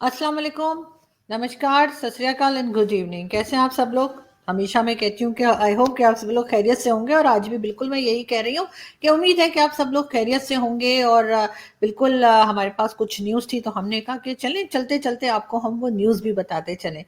अस्सलाम वालेकुम, नमस्कार, सत श्री अकाल एंड गुड इवनिंग। कैसे हैं आप सब लोग? हमेशा मैं कहती हूँ कि आई होप कि आप सब लोग खैरियत से होंगे और आज भी बिल्कुल मैं यही कह रही हूँ कि उम्मीद है कि आप सब लोग खैरियत से होंगे। और बिल्कुल हमारे पास कुछ न्यूज़ थी तो हमने कहा कि चलें चलते चलते आपको हम वो न्यूज़ भी बताते चलें।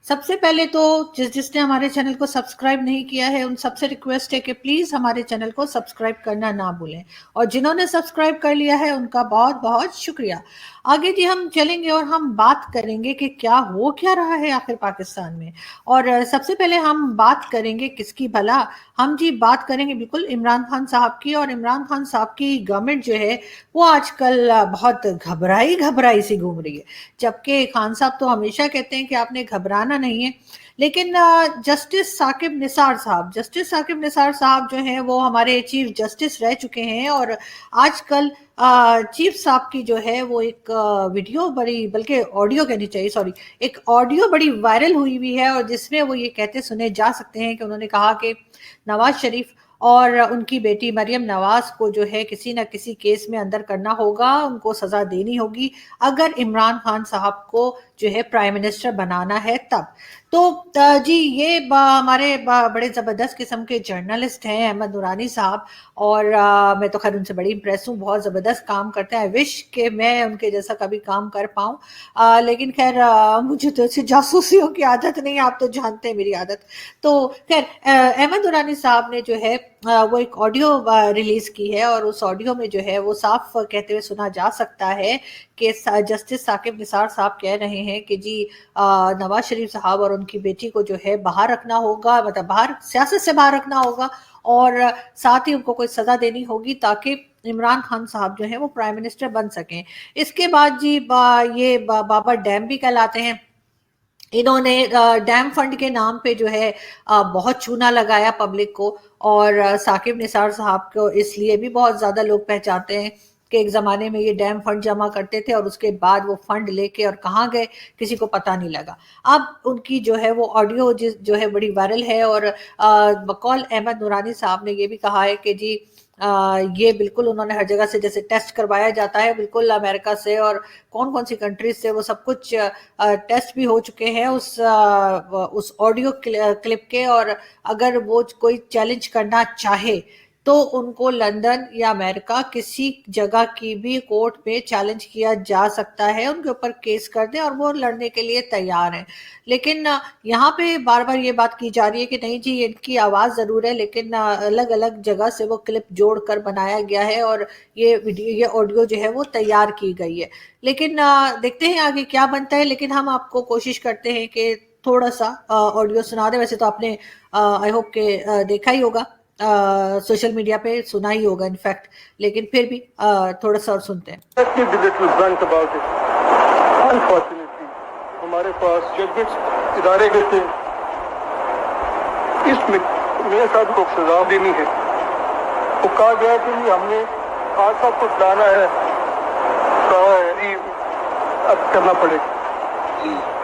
सबसे पहले तो जिसने हमारे चैनल को सब्सक्राइब नहीं किया है उन सबसे रिक्वेस्ट है कि प्लीज़ हमारे चैनल को सब्सक्राइब करना ना भूलें, और जिन्होंने सब्सक्राइब कर लिया है उनका बहुत बहुत शुक्रिया। आगे जी हम चलेंगे और हम बात करेंगे कि क्या रहा है आखिर पाकिस्तान में। और सबसे पहले हम बात करेंगे किसकी भला, हम जी बात करेंगे बिल्कुल इमरान खान साहब की। और इमरान खान साहब की गवर्नमेंट जो है वो आजकल बहुत घबराई घबराई सी घूम रही है। जबकि खान साहब तो हमेशा कहते हैं कि आपने घबराना नहीं है, लेकिन जस्टिस साकिब निसार साहब जो हैं वो हमारे चीफ जस्टिस रह चुके हैं। और आजकल चीफ साहब की जो है वो एक वीडियो बड़ी, बल्कि ऑडियो कहनी चाहिए, सॉरी, एक ऑडियो बड़ी वायरल हुई हुई है और जिसमें वो ये कहते सुने जा सकते हैं कि उन्होंने कहा कि नवाज शरीफ और उनकी बेटी मरियम नवाज को जो है किसी ना किसी केस में अंदर करना होगा, उनको सजा देनी होगी अगर इमरान खान साहब को जो है प्राइम मिनिस्टर बनाना है तब। तो जी ये हमारे बड़े ज़बरदस्त किस्म के जर्नलिस्ट हैं अहमद नूरानी साहब। और मैं तो खैर उनसे बड़ी इंप्रेस हूँ, बहुत ज़बरदस्त काम करते हैं। आई विश कि मैं उनके जैसा कभी काम कर पाऊँ, लेकिन खैर मुझे तो ऐसे जासूसियों की आदत नहीं है, आप तो जानते हैं मेरी आदत। तो खैर अहमद नूरानी साहब ने जो है वो एक ऑडियो रिलीज की है और उस ऑडियो में जो है वो साफ कहते हुए सुना जा सकता है कि जस्टिस साकिब निसार साहब कह रहे हैं कि जी नवाज शरीफ साहब और उनकी बेटी को जो है बाहर रखना होगा, मतलब बाहर, सियासत से बाहर रखना होगा, और साथ ही उनको कोई सजा देनी होगी ताकि इमरान खान साहब जो है वो प्राइम मिनिस्टर बन सकें। इसके बाद जी बाबा डैम भी कहलाते हैं। इन्होंने डैम फंड के नाम पे जो है बहुत चूना लगाया पब्लिक को। और साकिब निसार साहब को इसलिए भी बहुत ज्यादा लोग पहचानते हैं कि एक जमाने में ये डैम फंड जमा करते थे और उसके बाद वो फंड लेके और कहाँ गए किसी को पता नहीं लगा। अब उनकी जो है वो ऑडियो जो है बड़ी वायरल है। और बकौल अहमद नूरानी साहब ने ये भी कहा है कि जी ये बिल्कुल उन्होंने हर जगह से जैसे टेस्ट करवाया जाता है, बिल्कुल अमेरिका से और कौन कौन सी कंट्रीज से वो सब कुछ टेस्ट भी हो चुके हैं उस ऑडियो क्लिप के। और अगर वो कोई चैलेंज करना चाहे तो उनको लंदन या अमेरिका किसी जगह की भी कोर्ट में चैलेंज किया जा सकता है, उनके ऊपर केस कर दें और वो लड़ने के लिए तैयार हैं। लेकिन यहाँ पे बार बार ये बात की जा रही है कि नहीं जी इनकी आवाज़ ज़रूर है, लेकिन अलग अलग जगह से वो क्लिप जोड़ कर बनाया गया है और ये वीडियो, ये ऑडियो जो है वो तैयार की गई है। लेकिन देखते हैं आगे क्या बनता है। लेकिन हम आपको कोशिश करते हैं कि थोड़ा सा ऑडियो सुना दें। वैसे तो आपने आई होप के देखा ही होगा, सोशल मीडिया पे सुना ही होगा इनफैक्ट, लेकिन फिर भी थोड़ा सा और सुनते हैं। हमारे पास जजमेंट इदारे गए थे, इसमें मेरे साथ को सजा देनी है। तो कहा गया कि हमने खान साहब को लाना है, कहा है अब करना पड़ेगा,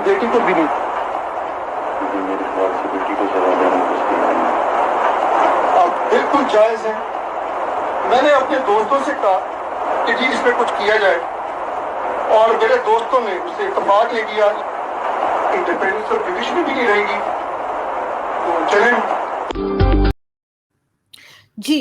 बेटी को भी नहीं। मेरे ख्याल से बेटी को सजा देना अब बिल्कुल जायज है। मैंने अपने दोस्तों से कहा कि जी इसमें कुछ किया जाए, और मेरे दोस्तों ने उससे इत्तेफाक ले किया, इंडिपेंडेंस और डिविजन भी नहीं रहेगी, तो चलें। जी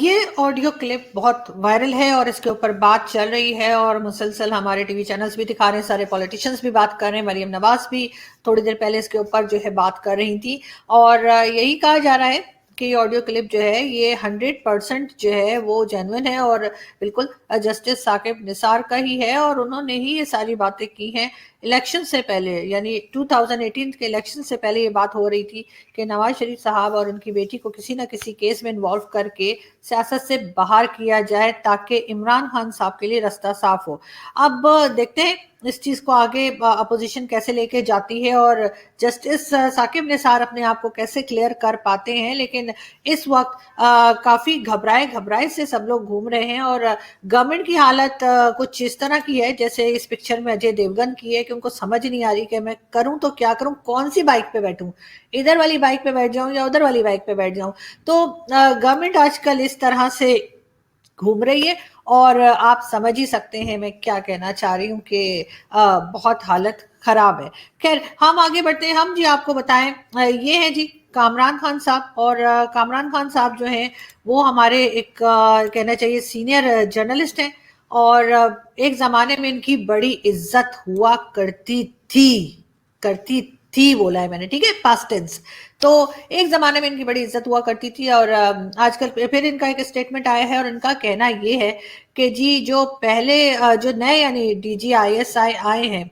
ये ऑडियो क्लिप बहुत वायरल है और इसके ऊपर बात चल रही है और मुसलसल हमारे टीवी चैनल्स भी दिखा रहे हैं, सारे पॉलिटिशियंस भी बात कर रहे हैं, मरियम नवाज भी थोड़ी देर पहले इसके ऊपर जो है बात कर रही थी। और यही कहा जा रहा है कि ऑडियो क्लिप जो है ये 100% जो है वो जेन्युइन है और बिल्कुल जस्टिस साकिब निसार का ही है और उन्होंने ही ये सारी बातें की हैं। इलेक्शन से पहले, यानी 2018 के इलेक्शन से पहले ये बात हो रही थी कि नवाज शरीफ साहब और उनकी बेटी को किसी ना किसी केस में इन्वॉल्व करके सियासत से बाहर किया जाए ताकि इमरान खान साहब के लिए रास्ता साफ हो। अब देखते हैं इस चीज को आगे अपोजिशन कैसे लेके जाती है और जस्टिस साकिब निसार अपने आप को कैसे क्लियर कर पाते हैं। लेकिन इस वक्त काफी घबराए घबराए से सब लोग घूम रहे हैं और गवर्नमेंट की हालत कुछ इस तरह की है जैसे इस पिक्चर में अजय देवगन की है कि उनको समझ नहीं आ रही कि मैं करूं तो क्या करूं, कौन सी बाइक पे बैठूं, इधर वाली बाइक पे बैठ जाऊं या उधर वाली बाइक पे बैठ जाऊं। तो गवर्नमेंट आजकल इस तरह से घूम रही है। और आप समझ ही सकते हैं मैं क्या कहना चाह रही हूँ कि बहुत हालत खराब है। खैर हम आगे बढ़ते हैं, हम जी आपको बताएं ये है जी कामरान खान साहब। और कामरान खान साहब जो हैं वो हमारे एक कहना चाहिए सीनियर जर्नलिस्ट हैं। और एक ज़माने में इनकी बड़ी इज्जत हुआ करती थी बोला है मैंने, ठीक है, पास्ट टेंस। तो एक ज़माने में इनकी बड़ी इज्जत हुआ करती थी और आजकल फिर इनका एक स्टेटमेंट आया है और इनका कहना ये है कि जी जो पहले जो नए यानी DGISI आए हैं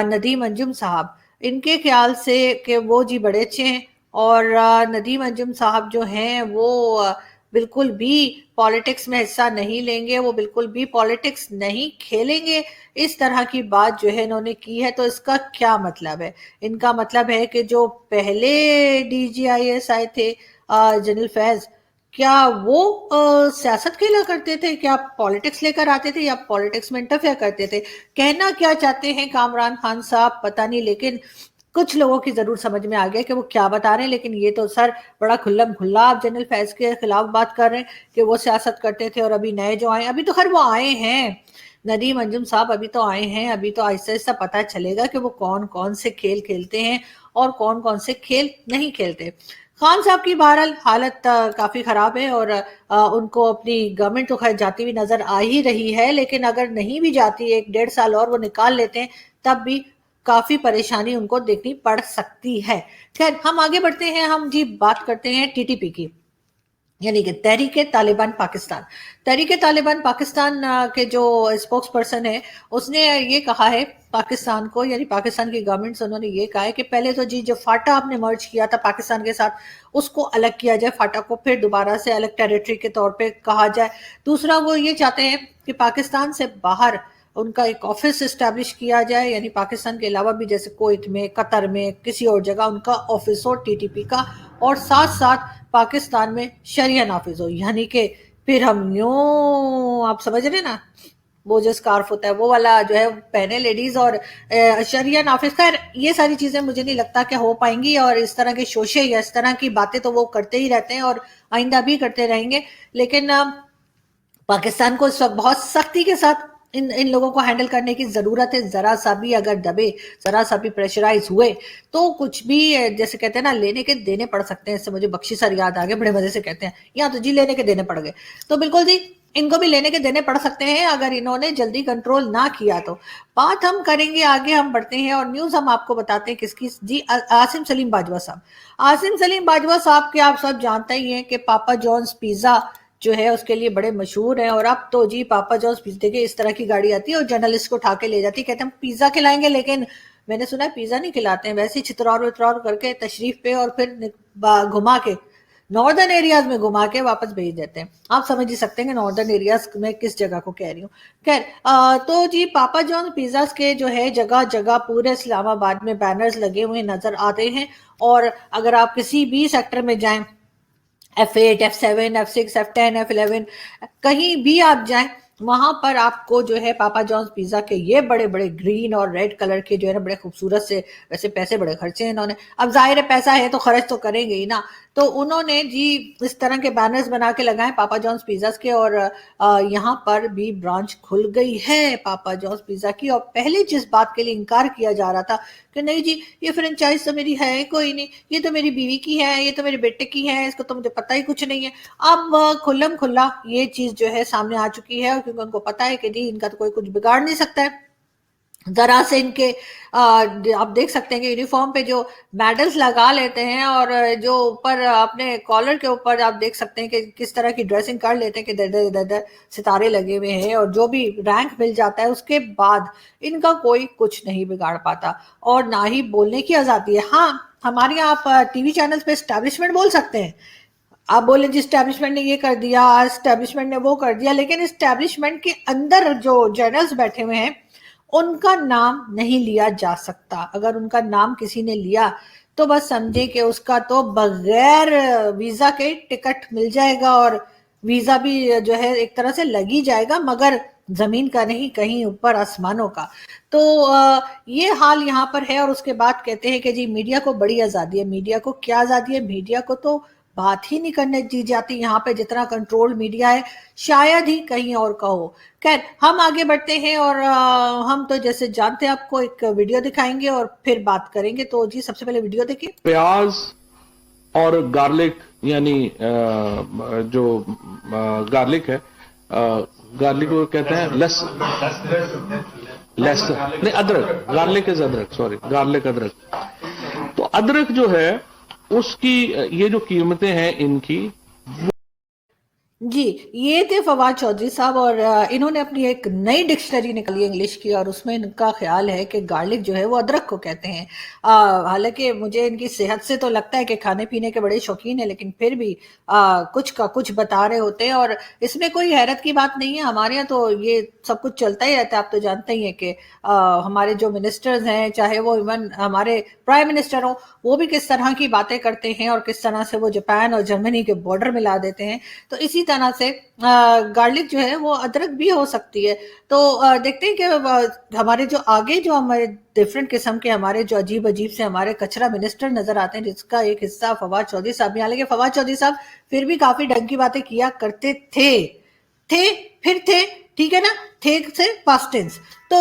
नदीम अंजुम साहब, इनके ख्याल से कि वो जी बड़े अच्छे हैं। और नदीम अंजुम साहब जो हैं वो बिल्कुल भी पॉलिटिक्स में हिस्सा नहीं लेंगे, वो बिल्कुल भी पॉलिटिक्स नहीं खेलेंगे। इस तरह की बात जो है इन्होंने की है। तो इसका क्या मतलब है? इनका मतलब है कि जो पहले DGIS आए थे जनरल फैज, क्या वो सियासत खेला करते थे, क्या पॉलिटिक्स लेकर आते थे या पॉलिटिक्स में इंटरफेयर करते थे? कहना क्या चाहते हैं कामरान खान साहब पता नहीं, लेकिन कुछ लोगों की जरूर समझ में आ गया कि वो क्या बता रहे हैं। लेकिन ये तो सर बड़ा खुल्लम खुल्ला आप जनरल फैज के खिलाफ बात कर रहे हैं कि वो सियासत करते थे। और अभी नए जो आए, अभी तो खैर वो आए हैं नदीम अंजुम साहब, अभी तो आए हैं, अभी तो आहिस्ता आहिस्ता पता चलेगा कि वो कौन कौन से खेल खेलते हैं और कौन कौन से खेल नहीं खेलते। खान साहब की बहरहाल हालत काफी खराब है और उनको अपनी गवर्नमेंट तो खैर जाती हुई नजर आ ही रही है, लेकिन अगर नहीं भी जाती, 1-1.5 साल और वो निकाल लेते हैं, तब भी काफी परेशानी उनको देखनी पड़ सकती है। खैर हम आगे बढ़ते हैं, हम जी बात करते हैं TTP की, यानी कि तहरीक तालिबान पाकिस्तान। तहरीक तालिबान पाकिस्तान के जो स्पोक्स पर्सन है उसने ये कहा है पाकिस्तान को, यानी पाकिस्तान की गवर्नमेंट से उन्होंने ये कहा है कि पहले तो जी जो फाटा आपने मर्ज किया था पाकिस्तान के साथ उसको अलग किया जाए, फाटा को फिर दोबारा से अलग टेरिटरी के तौर पे कहा जाए। दूसरा वो ये चाहते हैं कि पाकिस्तान से बाहर उनका एक ऑफिस इस्टेब्लिश किया जाए, यानी पाकिस्तान के अलावा भी जैसे कुवैत में, कतर में, किसी और जगह उनका ऑफिस हो TTP का। और साथ साथ पाकिस्तान में शरिया नाफिज हो, यानी कि फिर हम यूं आप समझ रहे ना, वो जो स्कार्फ होता है वो वाला जो है पहने लेडीज और शरिया नाफिज। खैर ये सारी चीजें मुझे नहीं लगता कि हो पाएंगी और इस तरह के शोशे या इस तरह की बातें तो वो करते ही रहते हैं और आइंदा भी करते रहेंगे। लेकिन पाकिस्तान को इस वक्त बहुत सख्ती के साथ इन लोगों को हैंडल करने की जरूरत है। जरा सा भी अगर दबे, जरा सा भी प्रेशराइज हुए तो कुछ भी जैसे कहते हैं ना लेने के देने पड़ सकते हैं। इससे मुझे बख्शी सर याद आ गए, बड़े मजे से कहते हैं यहाँ तो जी लेने के देने पड़ गए। तो बिल्कुल जी इनको भी लेने के देने पड़ सकते हैं अगर इन्होंने जल्दी कंट्रोल ना किया तो। बात हम करेंगे आगे, हम बढ़ते हैं और न्यूज हम आपको बताते हैं किसकी जी, आसिम सलीम बाजवा साहब। आसिम सलीम बाजवा साहब के आप सब जानते ही हैं कि पापा जॉन्स पिज्जा जो है उसके लिए बड़े मशहूर हैं। और अब तो जी पापा जॉन्स पिज्जे के इस तरह की गाड़ी आती है और जर्नलिस्ट को उठा के ले जाती है, कहते हैं हम पिज्जा खिलाएंगे, लेकिन मैंने सुना है पिज्जा नहीं खिलाते हैं, वैसे ही चित्रौर वित्रौर करके तशरीफ पे और फिर घुमा के नॉर्दर्न एरियाज में घुमा के वापस भेज देते हैं। आप समझ ही सकते हैं कि नॉर्दर्न एरियाज में किस जगह को कह रही हूँ। खैर तो जी पापा जॉन पिज्जा के जो है जगह जगह पूरे इस्लामाबाद में बैनर्स लगे हुए नजर आते हैं। और अगर आप किसी भी सेक्टर में जाएं, F8, F7, F6, F10, F11, कहीं भी आप जाएं वहां पर आपको जो है पापा जॉन्स पिज्जा के ये बड़े बड़े ग्रीन और रेड कलर के जो है ना बड़े खूबसूरत से, वैसे पैसे बड़े खर्चे हैं इन्होंने, अब जाहिर है पैसा है तो खर्च तो करेंगे ही ना। तो उन्होंने जी इस तरह के बैनर्स बना के लगाए पापा जॉन्स पिज्जा के। और यहाँ पर भी ब्रांच खुल गई है पापा जॉन्स पिज्जा की। और पहले जिस बात के लिए इनकार किया जा रहा था कि नहीं जी ये फ्रेंचाइज तो मेरी है कोई नहीं, ये तो मेरी बीवी की है, ये तो मेरे बेटे की है, इसको तो मुझे पता ही कुछ नहीं है। अब खुल्लम खुल्ला ये चीज जो है सामने आ चुकी है क्योंकि उनको पता है कि जी इनका तो कोई कुछ बिगाड़ नहीं सकता है। जरा से इनके आप देख सकते हैं कि यूनिफॉर्म पे जो मेडल्स लगा लेते हैं और जो ऊपर अपने कॉलर के ऊपर आप देख सकते हैं कि किस तरह की ड्रेसिंग कर लेते हैं कि दर सितारे लगे हुए हैं और जो भी रैंक मिल जाता है उसके बाद इनका कोई कुछ नहीं बिगाड़ पाता और ना ही बोलने की आजादी है। हाँ हमारे यहाँ आप टीवी चैनल्स पे एस्टैब्लिशमेंट बोल सकते हैं, आप बोले जी स्टैब्लिशमेंट ने ये कर दिया, स्टैब्लिशमेंट ने वो कर दिया, लेकिन स्टैब्लिशमेंट के अंदर जो जर्नल्स बैठे हुए हैं उनका नाम नहीं लिया जा सकता। अगर उनका नाम किसी ने लिया तो बस समझे कि उसका तो बगैर वीजा के टिकट मिल जाएगा और वीजा भी जो है एक तरह से लग ही जाएगा, मगर जमीन का नहीं, कहीं ऊपर आसमानों का। तो ये हाल यहाँ पर है। और उसके बाद कहते हैं कि जी मीडिया को बड़ी आजादी है। मीडिया को क्या आजादी है? मीडिया को तो बात ही नहीं करने दी जाती यहाँ पे, जितना कंट्रोल मीडिया है शायद ही कहीं और का हो। खैर, हम आगे बढ़ते हैं और हम तो जैसे जानते हैं आपको एक वीडियो दिखाएंगे और फिर बात करेंगे। तो जी सबसे पहले वीडियो देखिए। प्याज और गार्लिक, यानी जो गार्लिक है, गार्लिक को कहते हैं नहीं, अदरक, गार्लिक इज अदरक, सॉरी, गार्लिक अदरक। तो अदरक जो है उसकी ये जो कीमतें हैं इनकी, जी, ये थे फवाद चौधरी साहब और इन्होंने अपनी एक नई डिक्शनरी निकाली इंग्लिश की और उसमें इनका ख्याल है कि गार्लिक जो है वो अदरक को कहते हैं। हालांकि मुझे इनकी सेहत से तो लगता है कि खाने पीने के बड़े शौकीन है, लेकिन फिर भी कुछ का कुछ बता रहे होते हैं और इसमें कोई हैरत की बात नहीं है। हमारे यहाँ तो ये सब कुछ चलता ही रहता है। आप तो जानते ही हैं कि हमारे जो मिनिस्टर्स हैं, चाहे वो इवन हमारे प्राइम मिनिस्टर हो, वो भी किस तरह की बातें करते हैं और किस तरह से वो जापान और जर्मनी के बॉर्डर मिला देते हैं। तो इसी तरह से गार्लिक जो है वो अदरक भी हो सकती है। तो देखते हैं कि हमारे जो आगे जो हमारे डिफरेंट किस्म के हमारे जो अजीब अजीब से हमारे कचरा मिनिस्टर नजर आते हैं, जिसका एक हिस्सा फवाद चौधरी साहब भी। हालांकि फवाद चौधरी साहब फिर भी काफी ढंग की बातें किया करते थे फिर थे, ठीक है ना, थे से पास्ट टेंस। तो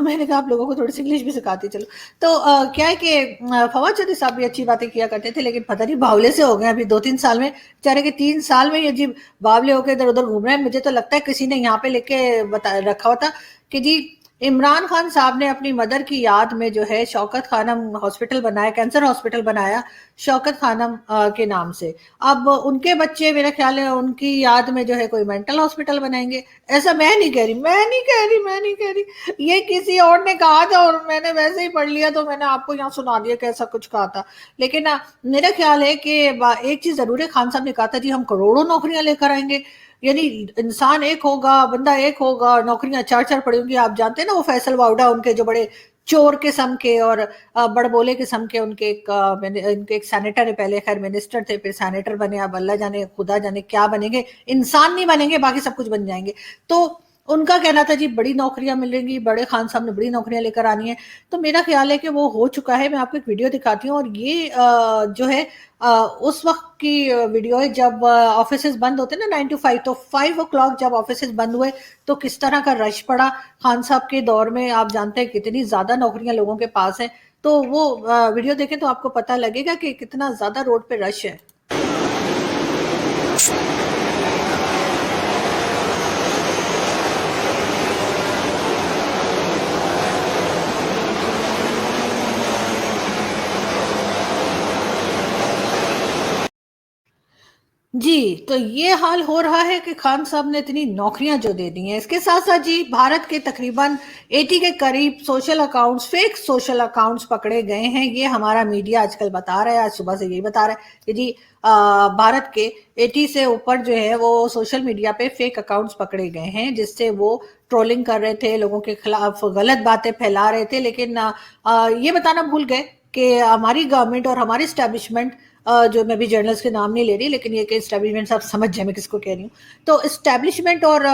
मैंने कहा आप लोगों को थोड़ी सी इंग्लिश भी सिखाती चलो। तो क्या है कि फवाद चौधरी साहब भी अच्छी बातें किया करते थे, लेकिन पता नहीं बावले से हो गए अभी 2-3 साल में। बेचारे के 3 साल में ये अजीब बावले होकर इधर उधर घूम रहे हैं। मुझे तो लगता है किसी ने यहाँ पे लेके बता रखा हुआ था कि जी इमरान खान साहब ने अपनी मदर की याद में जो है शौकत खानम हॉस्पिटल बनाया, कैंसर हॉस्पिटल बनाया शौकत खानम के नाम से। अब उनके बच्चे मेरा ख्याल है उनकी याद में जो है कोई मेंटल हॉस्पिटल बनाएंगे। ऐसा मैं नहीं कह रही, ये किसी और ने कहा था और मैंने वैसे ही पढ़ लिया, तो मैंने आपको यहाँ सुना दिया कि ऐसा कुछ कहा था। लेकिन मेरा ख्याल है कि एक चीज जरूर है, खान साहब ने कहा था जी हम करोड़ों नौकरियां लेकर आएंगे, यानी इंसान एक होगा, बंदा एक होगा, नौकरियां चार चार पड़ी होंगी। आप जानते हैं ना वो फैसल वाउडा, उनके जो बड़े चोर किस्म के और बड़बोले किस्म के उनके एक सेनेटर है, पहले खैर मिनिस्टर थे फिर सेनेटर बने, अब अल्लाह जाने खुदा जाने क्या बनेंगे, इंसान नहीं बनेंगे बाकी सब कुछ बन जाएंगे। तो उनका कहना था जी बड़ी नौकरियां मिलेंगी, बड़े खान साहब ने बड़ी नौकरियां लेकर आनी है। तो मेरा ख्याल है कि वो हो चुका है। मैं आपको एक वीडियो दिखाती हूँ और ये जो है उस वक्त की वीडियो है जब ऑफिसेज बंद होते ना 9 to 5। तो 5 o'clock जब ऑफिसेज बंद हुए तो किस तरह का रश पड़ा खान साहब के दौर में। आप जानते हैं कितनी ज्यादा नौकरियां लोगों के पास है। तो वो वीडियो देखें तो आपको पता लगेगा कि कितना ज्यादा रोड पे रश है। जी, तो ये हाल हो रहा है कि खान साहब ने इतनी नौकरियां जो दे दी हैं। इसके साथ साथ जी भारत के तकरीबन 80 के करीब social accounts, fake social accounts पकड़े गए हैं। ये हमारा मीडिया आजकल बता रहा है, आज सुबह से यही बता रहा है कि जी भारत के 80 से ऊपर जो है वो सोशल मीडिया पे फेक अकाउंट्स पकड़े गए हैं, जिससे वो ट्रोलिंग कर रहे थे, लोगों के खिलाफ गलत बातें फैला रहे थे। लेकिन ये बताना भूल गए कि हमारी गवर्नमेंट और हमारी स्टैब्लिशमेंट, जो मैं भी जर्नल्स के नाम नहीं ले रही, लेकिन ये कि इस्टेब्लिशमेंट आप समझ जाए मैं किसको कह रही हूँ। तो इस्टेब्लिशमेंट और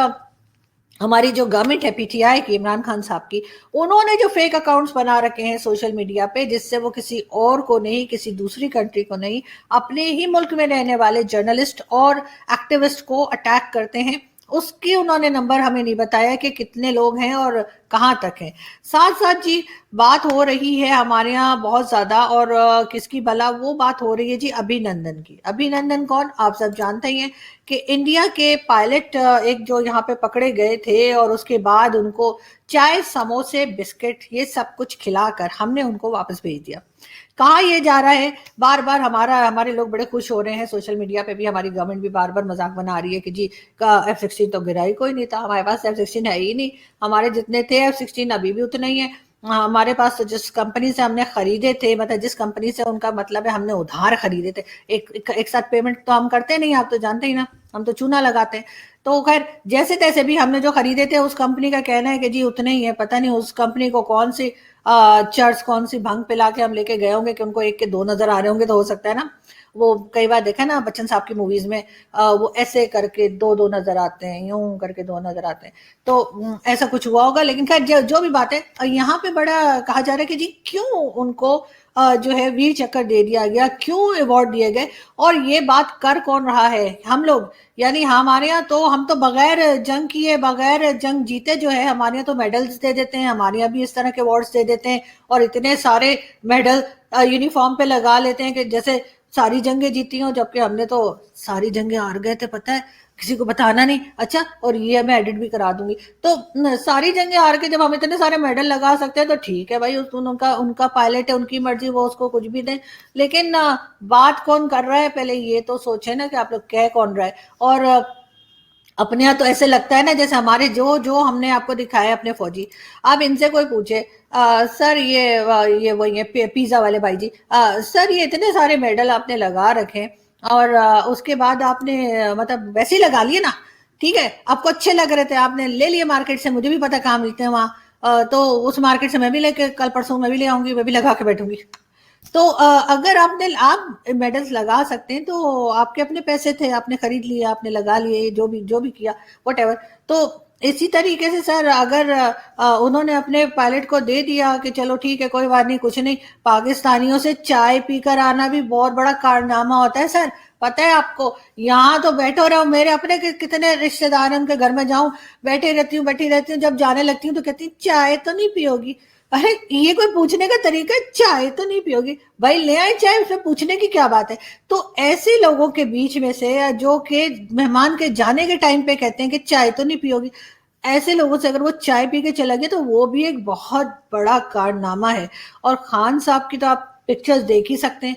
हमारी जो गवर्नमेंट है पीटीआई की, इमरान खान साहब की, उन्होंने जो फेक अकाउंट्स बना रखे हैं सोशल मीडिया पे, जिससे वो किसी और को नहीं, किसी दूसरी कंट्री को नहीं, अपने ही मुल्क में रहने वाले जर्नलिस्ट और एक्टिविस्ट को अटैक करते हैं। उसकी उन्होंने नंबर हमें नहीं बताया कि कितने लोग हैं और कहाँ तक हैं। साथ साथ जी बात हो रही है हमारे यहाँ बहुत ज्यादा, और किसकी भला वो बात हो रही है जी अभिनंदन की। अभिनंदन कौन, आप सब जानते ही हैं कि इंडिया के पायलट एक जो यहाँ पे पकड़े गए थे और उसके बाद उनको चाय, समोसे, बिस्किट ये सब कुछ खिलाकर हमने उनको वापस भेज दिया। कहाँ ये जा रहा है, बार बार हमारे लोग बड़े खुश हो रहे हैं, सोशल मीडिया पे भी हमारी गवर्नमेंट भी बार बार मजाक बना रही है कि जी F-16 तो गिरा ही कोई नहीं था, हमारे पास F-16 है ही नहीं, हमारे जितने थे F-16 अभी भी उतने ही है हमारे पास। तो जिस कंपनी से हमने खरीदे थे, मतलब जिस कंपनी से, उनका मतलब है हमने उधार खरीदे थे, एक साथ पेमेंट तो हम करते नहीं, आप तो जानते ही ना, हम तो चूना लगाते हैं। तो खैर जैसे तैसे भी हमने जो खरीदे थे उस कंपनी का कहना है कि जी उतने ही है। पता नहीं उस कंपनी को कौन सी चर्च, कौन सी भंग पिला के हम लेके गए होंगे कि उनको एक के दो नजर आ रहे होंगे, तो हो सकता है ना। وہ کئی بار دیکھا نا بچن صاحب کی موویز میں وہ ایسے کر کے دو نظر آتے ہیں، یوں کر کے دو نظر آتے ہیں، تو ایسا کچھ ہوا ہوگا. لیکن خیر جو بھی بات ہے، یہاں پہ بڑا کہا جا رہا ہے کہ جی کیوں ان کو جو ہے ویر چکر دے دیا گیا، کیوں ایوارڈ دیے گئے، اور یہ بات کر کون رہا ہے؟ ہم لوگ. یعنی ہمارے یہاں تو ہم تو بغیر جنگ کیے بغیر جنگ جیتے جو ہے ہمارے یہاں تو میڈلز دے دیتے ہیں، ہمارے یہاں بھی اس طرح کے ایوارڈز دے دیتے ہیں، اور اتنے سارے میڈل یونیفارم پہ لگا لیتے ہیں کہ جیسے ساری جنگیں جیتی ہوں، جبکہ ہم نے تو ساری جنگیں ہار گئے تھے، پتہ ہے کسی کو بتانا نہیں. اچھا، اور یہ میں ایڈٹ بھی کرا دوں گی. تو ساری جنگیں ہار کے جب ہم اتنے سارے میڈل لگا سکتے ہیں تو ٹھیک ہے بھائی، ان کا پائلٹ ہے، ان کی مرضی، وہ اس کو کچھ بھی دیں. لیکن بات کون کر رہا ہے پہلے یہ تو سوچیں نا کہ آپ لوگ کہہ کون رہا ہے. اور اپنے یہاں تو ایسے لگتا ہے نا جیسے ہمارے جو ہم نے آپ کو دکھایا اپنے فوجی، اب ان سے کوئی پوچھے سر یہ وہی پیزا والے بھائی جی، سر یہ اتنے سارے میڈل آپ نے لگا رکھے اور اس کے بعد آپ نے مطلب ویسے ہی لگا لیے نا، ٹھیک ہے آپ کو اچھے لگ رہے تھے، آپ نے لے لیے مارکیٹ سے، مجھے بھی پتا کہاں ملتے ہیں وہاں، تو اس مارکیٹ سے میں بھی لے کے کل پرسوں میں بھی لے آؤں گی، میں بھی لگا کے بیٹھوں گی. تو اگر آپ میڈلز لگا سکتے ہیں تو آپ کے اپنے پیسے تھے، آپ نے خرید لیے، آپ نے لگا لیے، جو بھی کیا واٹ ایور. تو اسی طریقے سے سر اگر انہوں نے اپنے پائلٹ کو دے دیا کہ چلو ٹھیک ہے کوئی بات نہیں، کچھ نہیں، پاکستانیوں سے چائے پی کر آنا بھی بہت بڑا کارنامہ ہوتا ہے سر. پتہ ہے آپ کو، یہاں تو بیٹھو رہو، میرے اپنے کتنے رشتے دار ہیں، ان کے گھر میں جاؤں بیٹھی رہتی ہوں، جب جانے لگتی ہوں تو کہتی ہوں چائے تو نہیں پیو گی. ارے یہ کوئی پوچھنے کا طریقہ ہے؟ چائے تو نہیں پیو گی بھائی، لے آئے چائے، اس میں پوچھنے کی کیا بات ہے؟ تو ایسے لوگوں کے بیچ میں سے جو کہ مہمان کے جانے کے ٹائم پہ کہتے ہیں کہ چائے تو نہیں پیو گی، ایسے لوگوں سے اگر وہ چائے پی کے چلا گیا تو وہ بھی ایک بہت بڑا کارنامہ ہے. اور خان صاحب کی تو آپ پکچرز دیکھ ہی سکتے ہیں،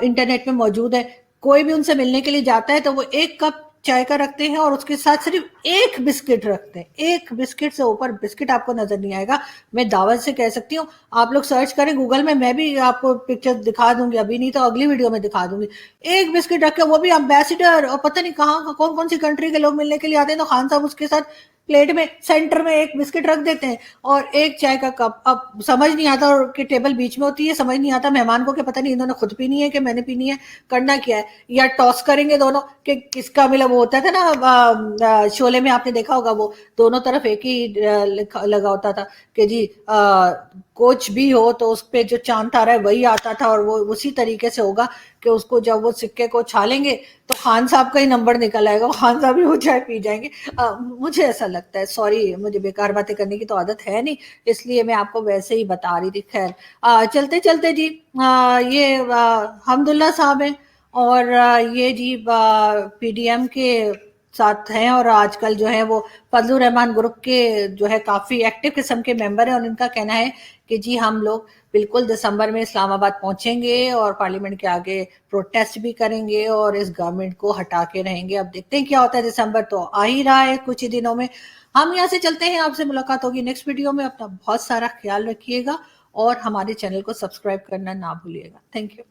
انٹرنیٹ میں موجود ہے. کوئی بھی ان سے ملنے کے لیے جاتا ہے تو وہ ایک کپ چائے کا رکھتے ہیں اور اس کے ساتھ صرف ایک بسکٹ رکھتے ہیں، ایک بسکٹ سے اوپر بسکٹ آپ کو نظر نہیں آئے گا. میں دعوت سے کہہ سکتی ہوں، آپ لوگ سرچ کریں گوگل میں بھی آپ کو پکچر دکھا دوں گی، ابھی نہیں تو اگلی ویڈیو میں دکھا دوں گی. ایک بسکٹ رکھ کے، وہ بھی امبیسڈر اور پتہ نہیں کہاں کون سی کنٹری کے لوگ ملنے کے لیے آتے ہیں، تو خان صاحب اس کے ساتھ پلیٹ میں سینٹر میں ایک بسکٹ رکھ دیتے ہیں اور ایک چائے کا کپ. اب سمجھ نہیں آتا، اور کہ ٹیبل بیچ میں ہوتی ہے، سمجھ نہیں آتا مہمان کو کہ پتہ نہیں انہوں نے خود پینی ہے کہ میں نے پینی ہے، کرنا کیا ہے. یا ٹاس کریں گے دونوں کہ کس کا ملا. وہ ہوتا تھا نا شعلے میں، آپ نے دیکھا ہوگا، وہ دونوں طرف ایک ہی لگا ہوتا تھا کہ جی کوچ بھی ہو تو اس پہ جو چاند تارا ہے وہی آتا تھا، اور وہ اسی طریقے سے ہوگا کہ اس کو جب وہ سکے کو چھالیں گے تو خان صاحب کا ہی نمبر نکل آئے گا، خان صاحب ہی وہ چائے پی جائیں گے. مجھے ایسا لگتا ہے، سوری مجھے بیکار باتیں کرنے کی تو عادت ہے نہیں، اس لیے میں آپ کو ویسے ہی بتا رہی تھی. خیر چلتے چلتے جی یہ حمداللہ صاحب ہیں، اور یہ جی پی ڈی ایم کے ساتھ ہیں، اور آج کل جو ہے وہ فضل الرحمان گروپ کے جو ہے کافی ایکٹیو قسم کے ممبر ہیں. اور ان کا کہنا ہے کہ جی ہم لوگ بالکل دسمبر میں اسلام آباد پہنچیں گے اور پارلیمنٹ کے آگے پروٹیسٹ بھی کریں گے اور اس گورنمنٹ کو ہٹا کے رہیں گے. اب دیکھتے ہیں کیا ہوتا ہے، دسمبر تو آ ہی رہا ہے کچھ ہی دنوں میں. ہم یہاں سے چلتے ہیں، آپ سے ملاقات ہوگی نیکسٹ ویڈیو میں. اپنا بہت سارا خیال رکھیے گا اور ہمارے چینل کو سبسکرائب کرنا نہ بھولیے گا. Thank you.